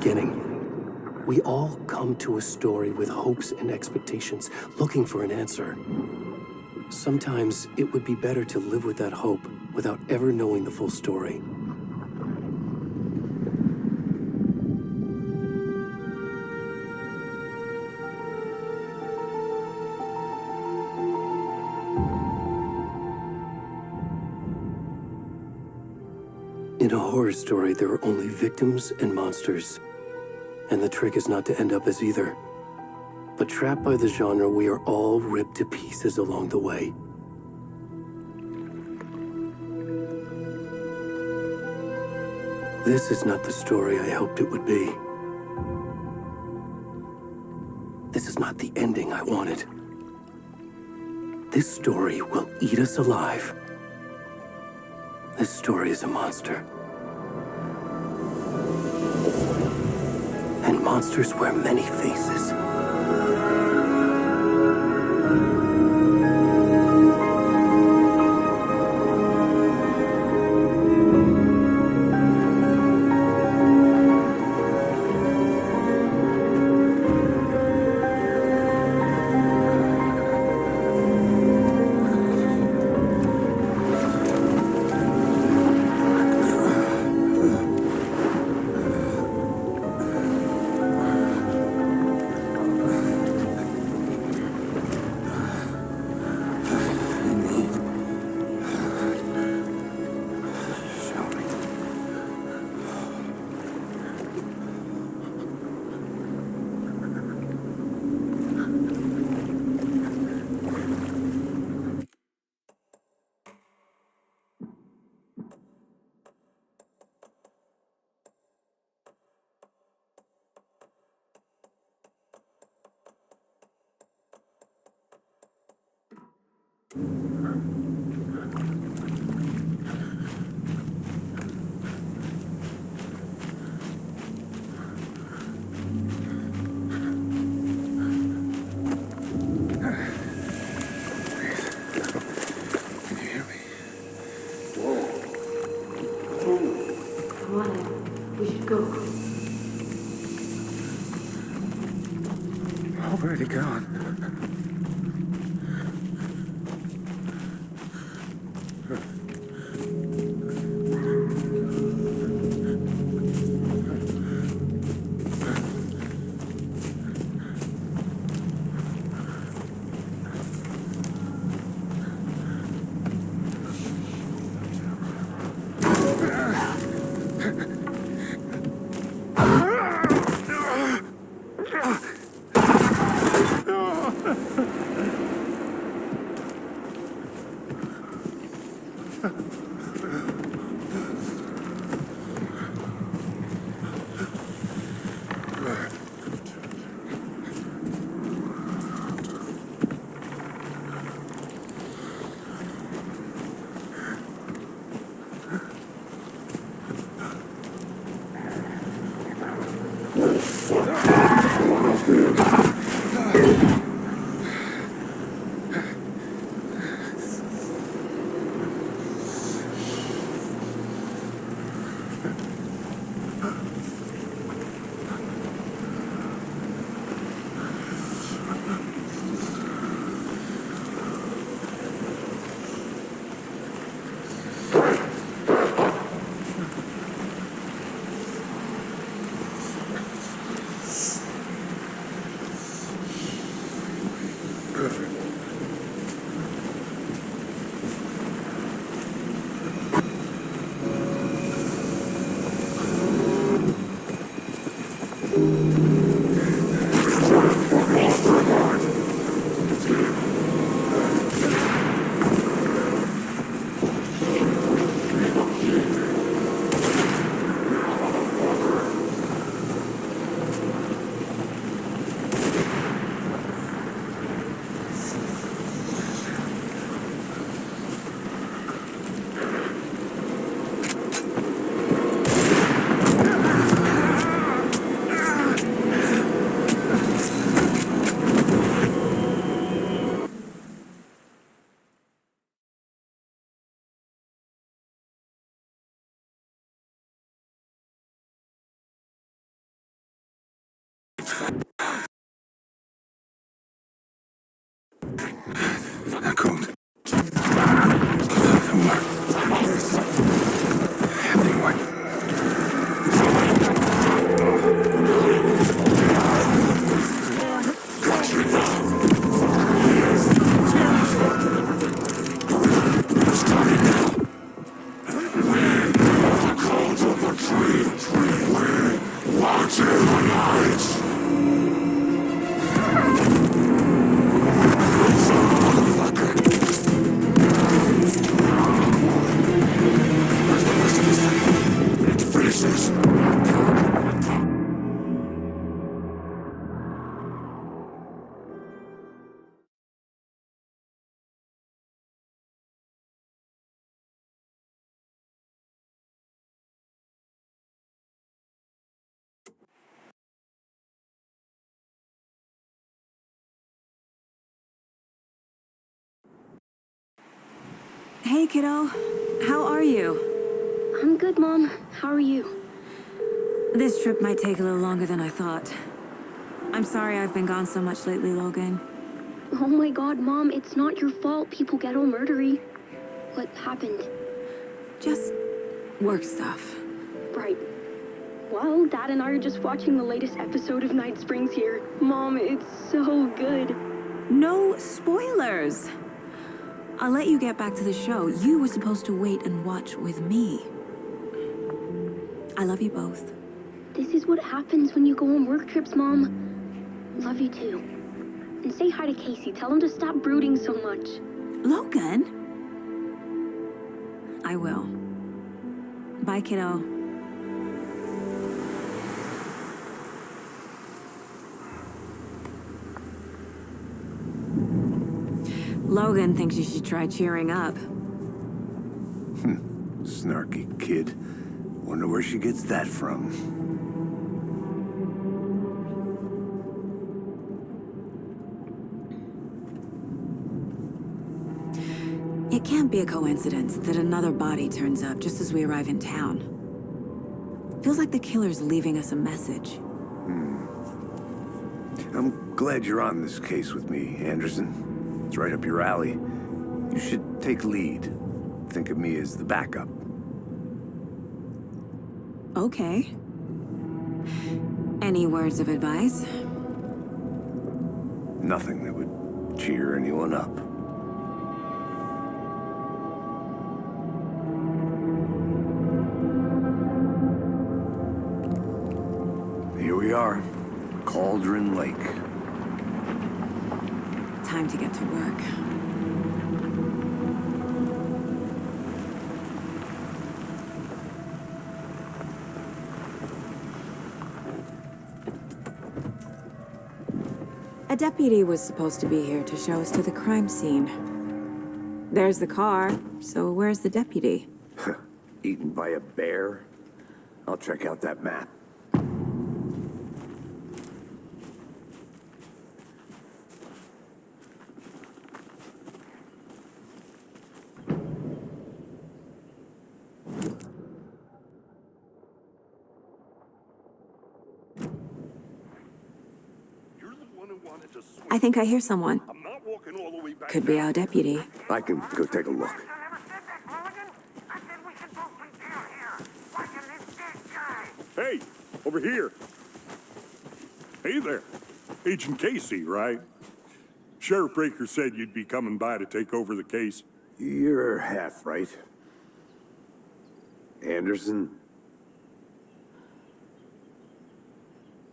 beginning. We all come to a story with hopes and expectations, looking for an answer. Sometimes it would be better to live with that hope without ever knowing the full story. In a horror story, there are only victims and monsters. And the trick is not to end up as either. But trapped by the genre, we are all ripped to pieces along the way. This is not the story I hoped it would be. This is not the ending I wanted. This story will eat us alive. This story is a monster. And monsters wear many faces. Where'd he gone? Hey, kiddo. How are you? I'm good, Mom. How are you? This trip might take a little longer than I thought. I'm sorry I've been gone so much lately, Logan. Oh my god, Mom, it's not your fault people get all murdery. What happened? Just work stuff. Right. Well, Dad and I are just watching the latest episode of Night Springs here. Mom, it's so good. No spoilers! I'll let you get back to the show. You were supposed to wait and watch with me. I love you both. This is what happens when you go on work trips, Mom. Love you too. And say hi to Casey. Tell him to stop brooding so much. Logan? I will. Bye, kiddo. Logan thinks you should try cheering up. Snarky kid. Wonder where she gets that from. It can't be a coincidence that another body turns up just as we arrive in town. Feels like the killer's leaving us a message. I'm glad you're on this case with me, Anderson. It's right up your alley. You should take lead. Think of me as the backup. Okay. Any words of advice? Nothing that would cheer anyone up. Here we are, Cauldron Lake. Time to get to work. A deputy was supposed to be here to show us to the crime scene. There's the car, so where's the deputy? Eaten by a bear? I'll check out that map. I think I hear someone. I'm not walking all the way back. Could be our deputy. I can go take a look. Hey, over here. Hey there. Agent Casey, right? Sheriff Breaker said you'd be coming by to take over the case. You're half right. Anderson?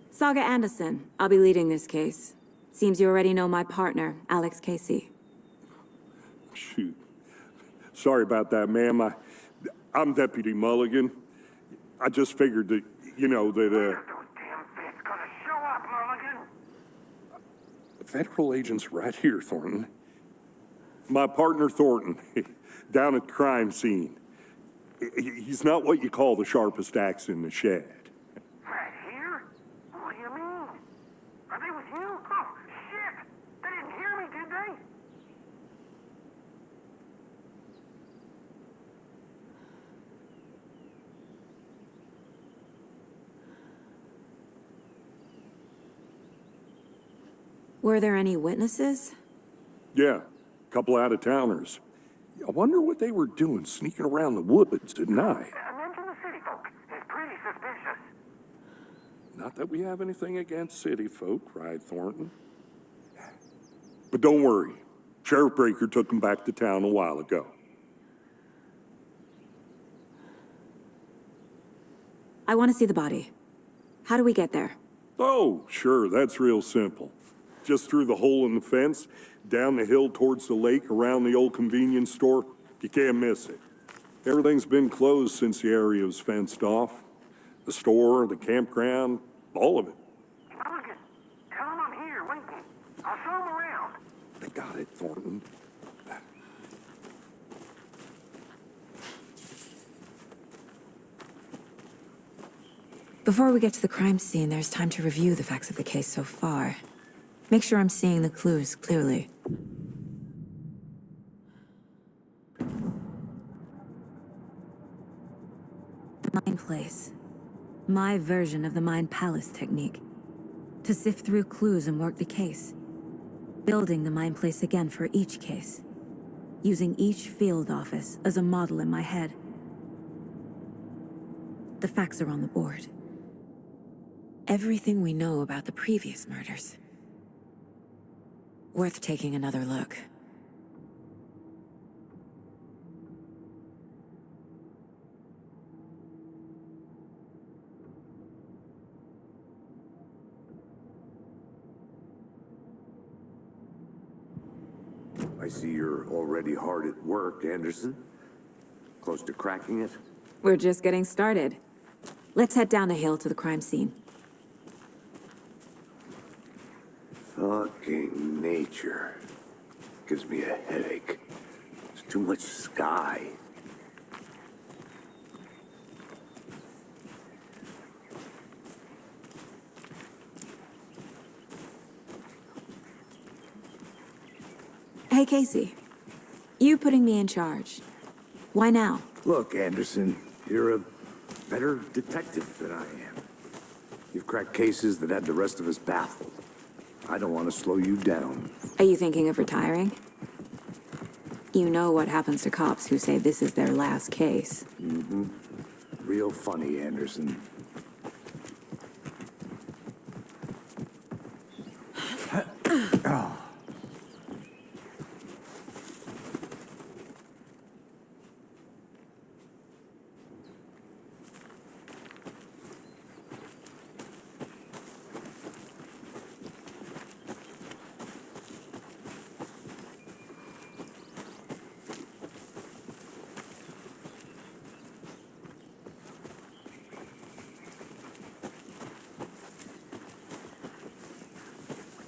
Saga Anderson. I'll be leading this case. Seems you already know my partner, Alex Casey. Shoot. Sorry about that, ma'am. I'm Deputy Mulligan. I just figured that, that, Those damn feds gonna show up, Mulligan. the federal agent's right here, Thornton. My partner, Thornton, down at the crime scene. He's not what you call the sharpest axe in the shed. Right here? What do you mean? Are they with you? Oh, shit! They didn't hear me, did they? Were there any witnesses? Yeah, a couple out-of-towners. I wonder what they were doing sneaking around the woods at night. Mention the city folk. It's pretty suspicious. Not that we have anything against city folk, right, Thornton? But don't worry. Sheriff Breaker took them back to town a while ago. I want to see the body. How do we get there? Oh, sure, that's real simple. Just through the hole in the fence, down the hill towards the lake, around the old convenience store. You can't miss it. Everything's been closed since the area was fenced off. The store, the campground, all of it. Logan, tell him I'm here waiting. I'll show him around. I got it, Thornton. Before we get to the crime scene, there's time to review the facts of the case so far. Make sure I'm seeing the clues clearly. The Mind Place. My version of the Mind Palace technique. To sift through clues and work the case. Building the Mind Place again for each case. Using each field office as a model in my head. The facts are on the board. Everything we know about the previous murders. Worth taking another look. I see you're already hard at work, Anderson. Close to cracking it? We're just getting started. Let's head down the hill to the crime scene. Fucking nature. Gives me a headache. There's too much sky. Hey, Casey. You putting me in charge. Why now? Look, Anderson, you're a better detective than I am. You've cracked cases that had the rest of us baffled. I don't want to slow you down. Are you thinking of retiring? You know what happens to cops who say this is their last case. Real funny, Anderson.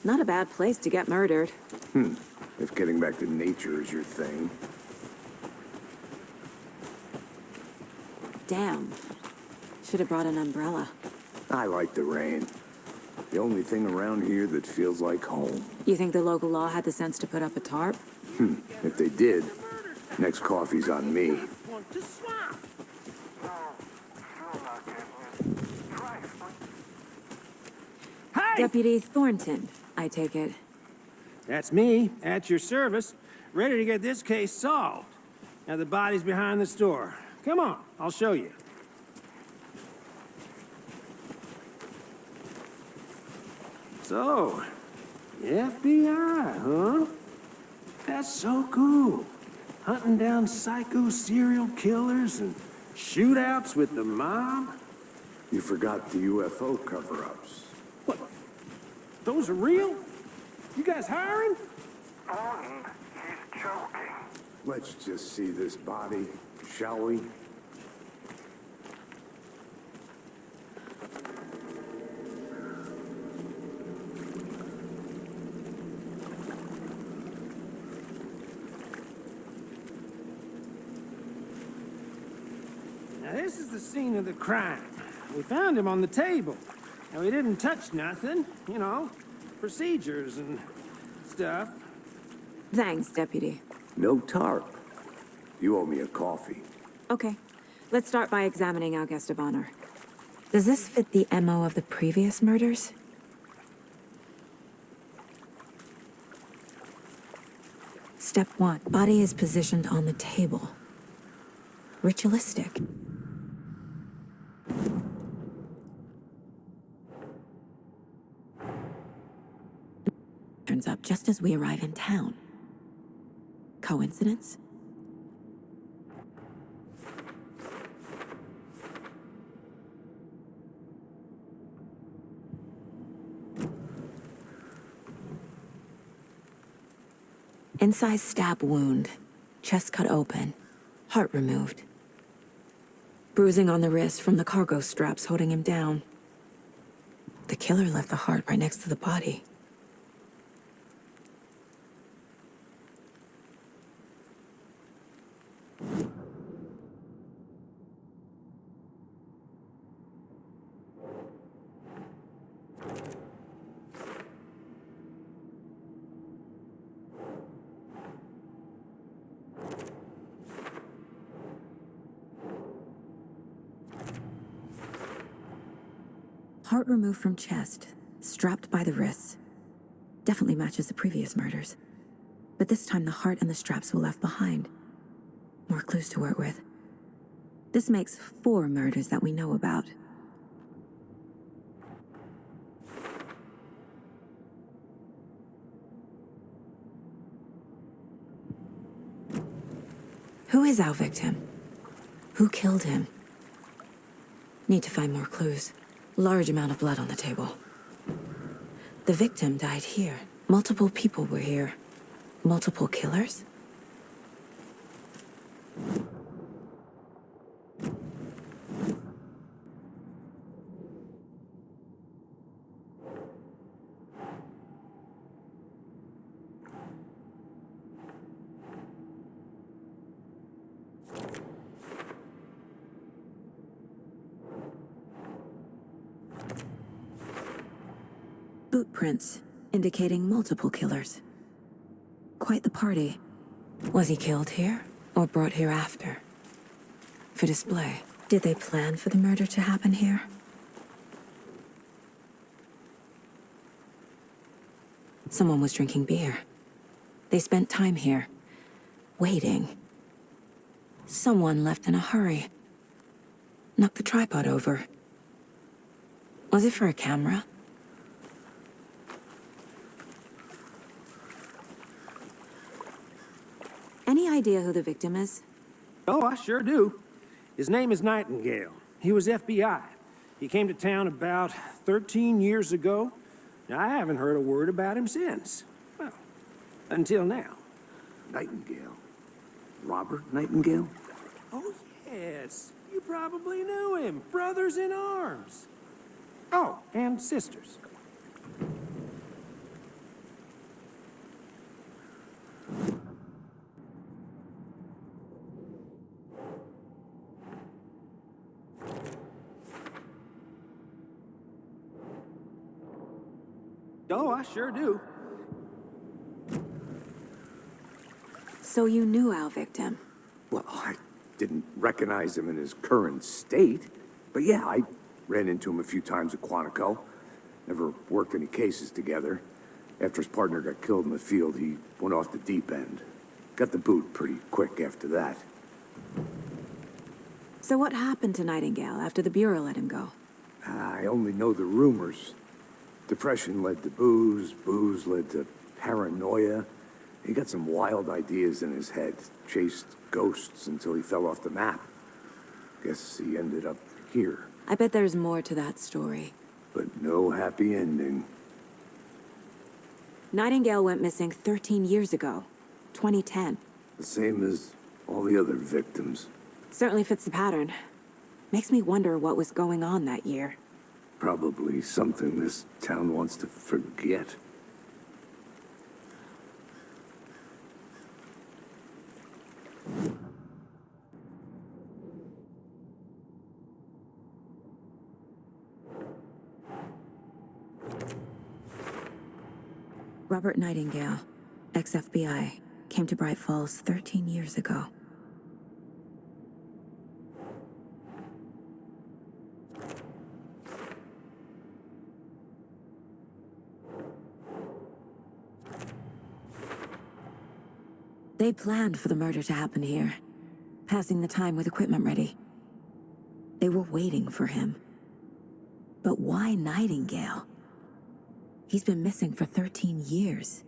Not a bad place to get murdered. If getting back to nature is your thing. Damn. Should have brought an umbrella. I like the rain. The only thing around here that feels like home. You think the local law had the sense to put up a tarp? If they did, next coffee's on me. Deputy Thornton, I take it. That's me, at your service, ready to get this case solved. Now the body's behind the store. Come on, I'll show you. So, the FBI, huh? That's so cool. Hunting down psycho serial killers and shootouts with the mob. You forgot the UFO cover-ups. What? Those are real? You guys hiring? Thornton, he's joking. Let's just see this body, shall we? Now this is the scene of the crime. We found him on the table. Now, he didn't touch nothing, you know, procedures and stuff. Thanks, Deputy. No tarp. You owe me a coffee. Okay. Let's start by examining our guest of honor. Does this fit the MO of the previous murders? Step 1. Body is positioned on the table. Ritualistic. Turns up just as we arrive in town. Coincidence? Incised stab wound, chest cut open, heart removed. Bruising on the wrist from the cargo straps holding him down. The killer left the heart right next to the body. Heart removed from chest, strapped by the wrists. Definitely matches the previous murders. But this time the heart and the straps were left behind. More clues to work with. This makes 4 murders that we know about. Who is our victim? Who killed him? Need to find more clues. Large amount of blood on the table. The victim died here. Multiple people were here. Multiple killers? Boot prints, indicating multiple killers. Quite the party. Was he killed here, or brought here after? For display. Did they plan for the murder to happen here? Someone was drinking beer. They spent time here, waiting. Someone left in a hurry. Knocked the tripod over. Was it for a camera? Any idea who the victim is? Oh, I sure do. His name is Nightingale. He was FBI. He came to town about 13 years ago. I haven't heard a word about him since. Well, until now. Nightingale? Robert Nightingale? Oh, yes. You probably knew him. Brothers in arms. Oh, and sisters. Oh, I sure do. So you knew our victim? Well, I didn't recognize him in his current state. But yeah, I ran into him a few times at Quantico. Never worked any cases together. After his partner got killed in the field, he went off the deep end. Got the boot pretty quick after that. So what happened to Nightingale after the Bureau let him go? I only know the rumors. Depression led to booze, booze led to paranoia. He got some wild ideas in his head, chased ghosts until he fell off the map. Guess he ended up here. I bet there's more to that story. But no happy ending. Nightingale went missing 13 years ago, 2010. The same as all the other victims. Certainly fits the pattern. Makes me wonder what was going on that year. Probably something this town wants to forget. Robert Nightingale, ex-FBI, came to Bright Falls 13 years ago. They planned for the murder to happen here, passing the time with equipment ready. They were waiting for him. But why Nightingale? He's been missing for 13 years.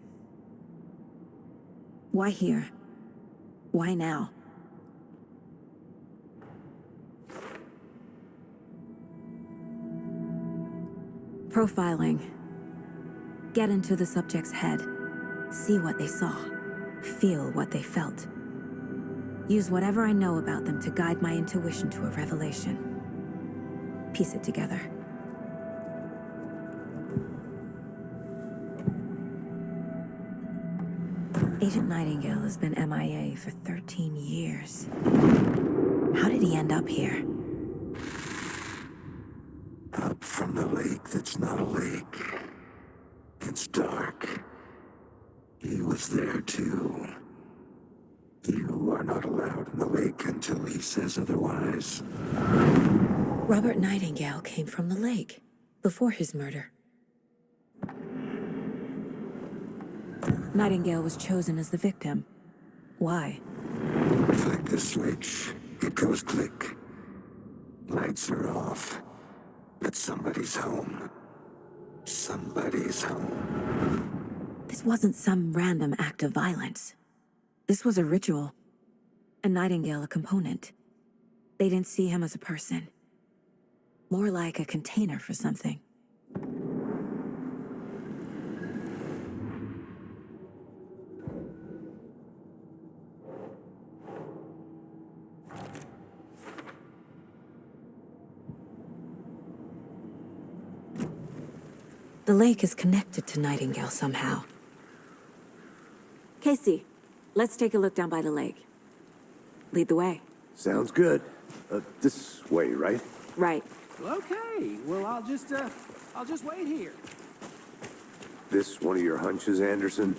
Why here? Why now? Profiling. Get into the subject's head. See what they saw. feel what they felt. Use whatever I know about them to guide my intuition to a revelation. Piece it together. Agent Nightingale has been MIA for 13 years. How did he end up here? Up from the lake that's not a lake. It's dark. He was there too. You are not allowed in the lake until he says otherwise. Robert Nightingale came from the lake, before his murder. Nightingale was chosen as the victim. Why? Flick the switch. It goes click. Lights are off. But somebody's home. Somebody's home. This wasn't some random act of violence. This was a ritual. And Nightingale a component. They didn't see him as a person. More like a container for something. The lake is connected to Nightingale somehow. Casey, let's take a look down by the lake. Lead the way. Sounds good. This way, right? Right. Okay, well, I'll just wait here. This one of your hunches, Anderson?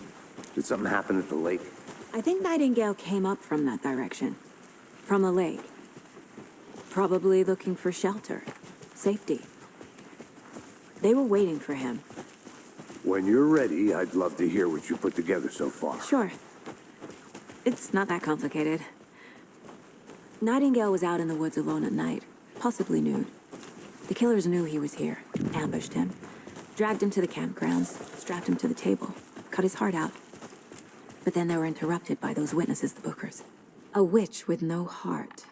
Did something happen at the lake? I think Nightingale came up from that direction. From the lake. Probably looking for shelter. Safety. They were waiting for him. When you're ready, I'd love to hear what you put together so far. Sure. It's not that complicated. Nightingale was out in the woods alone at night, possibly nude. The killers knew he was here, ambushed him, dragged him to the campgrounds, strapped him to the table, cut his heart out. But then they were interrupted by those witnesses, the Bookers. A witch with no heart.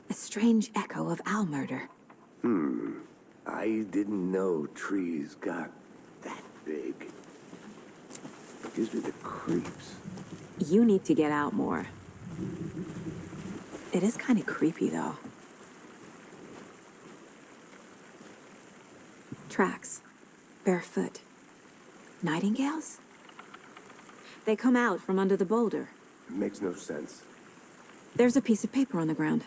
A strange echo of owl murder. I didn't know trees got that big. Gives me the creeps. You need to get out more. It is kind of creepy, though. Tracks. Barefoot. Nightingales? They come out from under the boulder. It makes no sense. There's a piece of paper on the ground.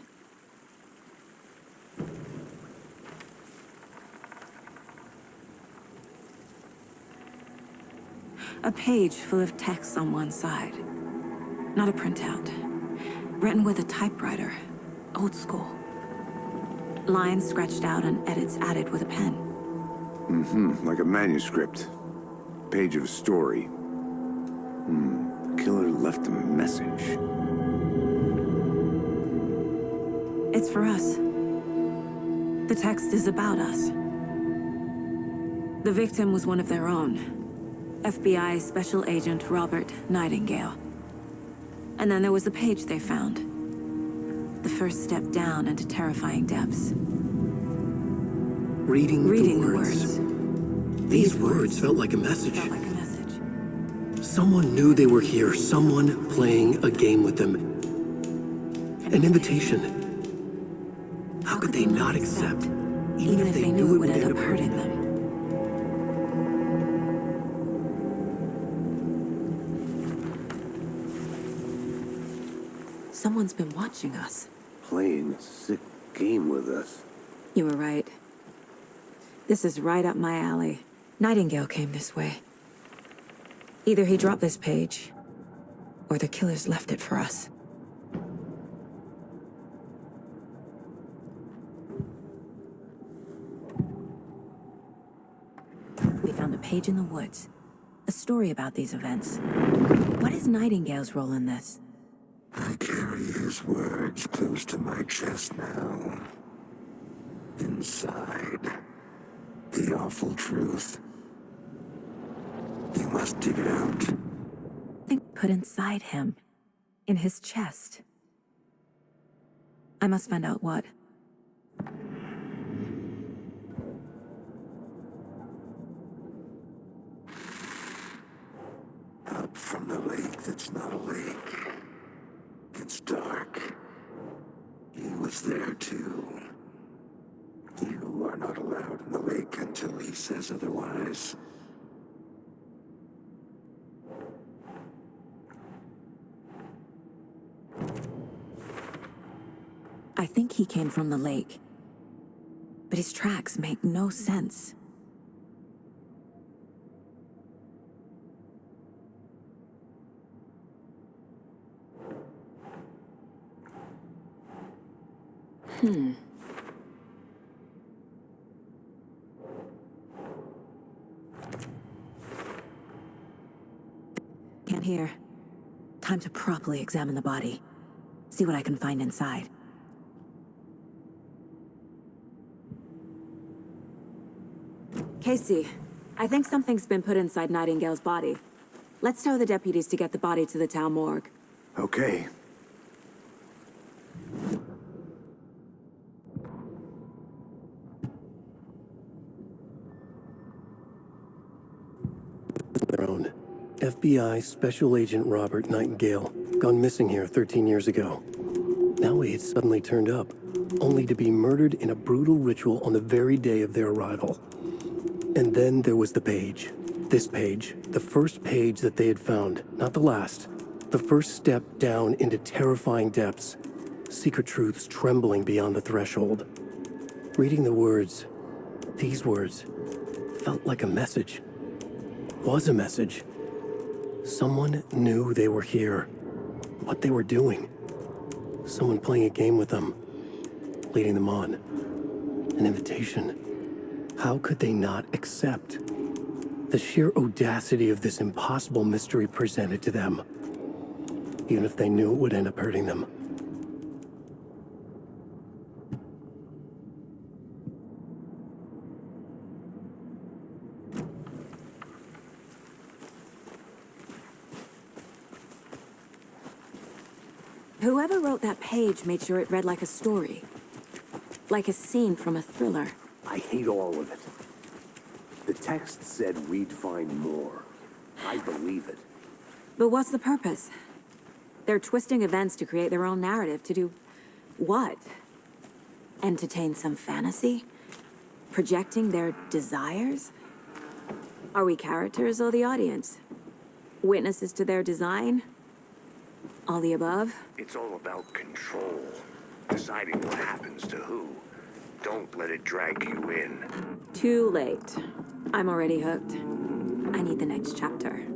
A page full of text on one side. Not a printout. Written with a typewriter. Old school. Lines scratched out and edits added with a pen. Like a manuscript. Page of a story. The killer left a message. It's for us. The text is about us. The victim was one of their own. FBI Special Agent Robert Nightingale. And then there was the page they found. The first step down into terrifying depths. Reading Reading the words. These words felt like a message. Felt like a message. Someone knew they were here, someone playing a game with them. An invitation. How could they not accept, even if they knew it would end up hurting them? Someone's been watching us. Playing a sick game with us. You were right. This is right up my alley. Nightingale came this way. Either he dropped this page, or the killers left it for us. We found a page in the woods. A story about these events. What is Nightingale's role in this? I carry his words close to my chest now. Inside, the awful truth. You must dig it out. Think put inside him. In his chest. I must find out what. Up from the lake that's not a lake. It's dark. He was there too. You are not allowed in the lake until he says otherwise. I think he came from the lake. But his tracks make no sense. Can't hear. Time to properly examine the body. See what I can find inside. Casey, I think something's been put inside Nightingale's body. Let's tell the deputies to get the body to the town morgue. Okay. Their own. FBI Special Agent Robert Nightingale, gone missing here 13 years ago. Now he had suddenly turned up, only to be murdered in a brutal ritual on the very day of their arrival. And then there was the page. This page, the first page that they had found, not the last. The first step down into terrifying depths. Secret truths trembling beyond the threshold. Reading the words, these words, felt like a message. Was a message. Someone knew they were here. What they were doing. Someone playing a game with them. Leading them on. An invitation. How could they not accept? The sheer audacity of this impossible mystery presented to them. Even if they knew it would end up hurting them. Whoever wrote that page made sure it read like a story. Like a scene from a thriller. I hate all of it. The text said we'd find more. I believe it. But what's the purpose? They're twisting events to create their own narrative. To do what? Entertain some fantasy? Projecting their desires? Are we characters or the audience? Witnesses to their design? All the above? It's all about control. Deciding what happens to who. Don't let it drag you in. Too late. I'm already hooked. I need the next chapter.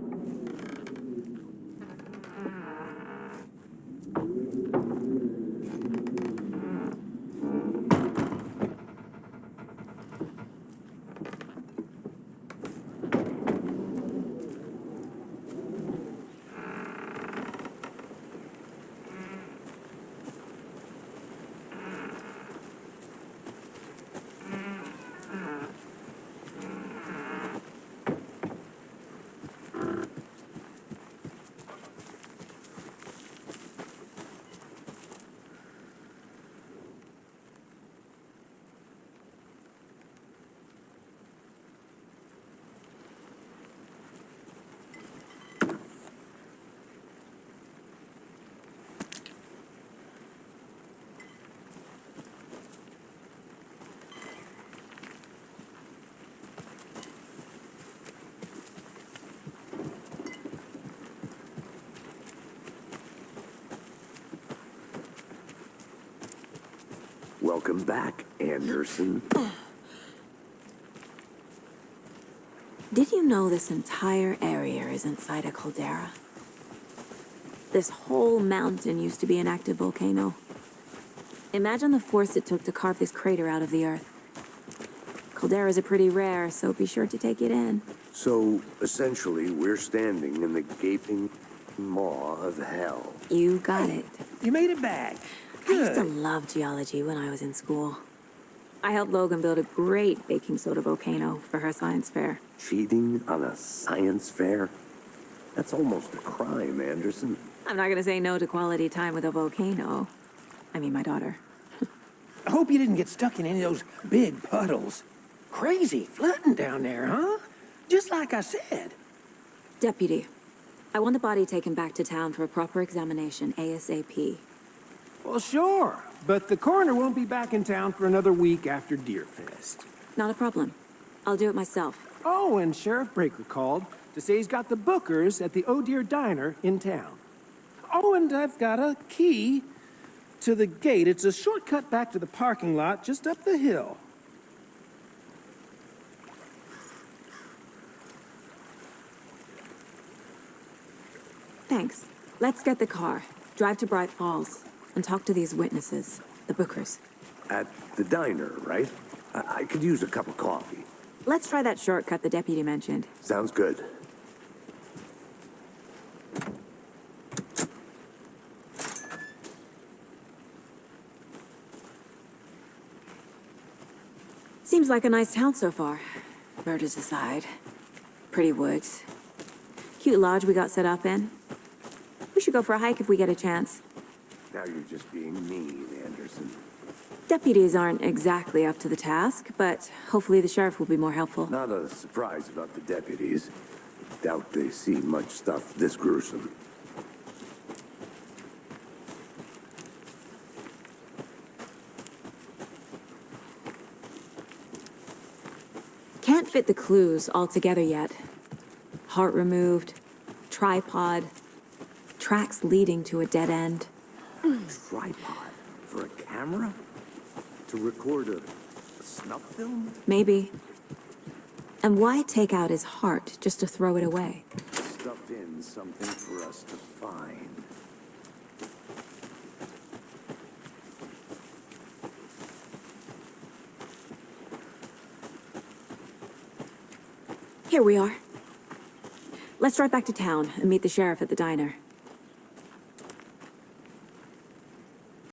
Welcome back, Anderson. Did you know this entire area is inside a caldera? This whole mountain used to be an active volcano. Imagine the force it took to carve this crater out of the earth. Calderas are pretty rare, so be sure to take it in. So, essentially, we're standing in the gaping maw of hell. You got it. You made it back. I used to Good. love geology when I was in school. I helped Logan build a great baking soda volcano for her science fair. Cheating on a science fair? That's almost a crime, Anderson. I'm not gonna say no to quality time with a volcano. I mean, my daughter. I hope you didn't get stuck in any of those big puddles. Crazy flooding down there, huh? Just like I said. Deputy, I want the body taken back to town for a proper examination, ASAP. Well, sure, but the coroner won't be back in town for another week after Deerfest. Not a problem. I'll do it myself. Oh, and Sheriff Breaker called to say he's got the bookers at the Oh Dear Diner in town. Oh, and I've got a key to the gate. It's a shortcut back to the parking lot just up the hill. Thanks. Let's get the car, drive to Bright Falls, and talk to these witnesses, the bookers. At the diner, right? I could use a cup of coffee. Let's try that shortcut the deputy mentioned. Sounds good. Seems like a nice town so far. Murders aside. Pretty woods. Cute lodge we got set up in. We should go for a hike if we get a chance. Now you're just being mean, Anderson. Deputies aren't exactly up to the task, but hopefully the sheriff will be more helpful. Not a surprise about the deputies. Doubt they see much stuff this gruesome. Can't fit the clues all together yet. Heart removed, tripod, tracks leading to a dead end. Tripod? For a camera? To record a snuff film? Maybe. And why take out his heart just to throw it away? Stuff in something for us to find. Here we are. Let's drive back to town and meet the sheriff at the diner.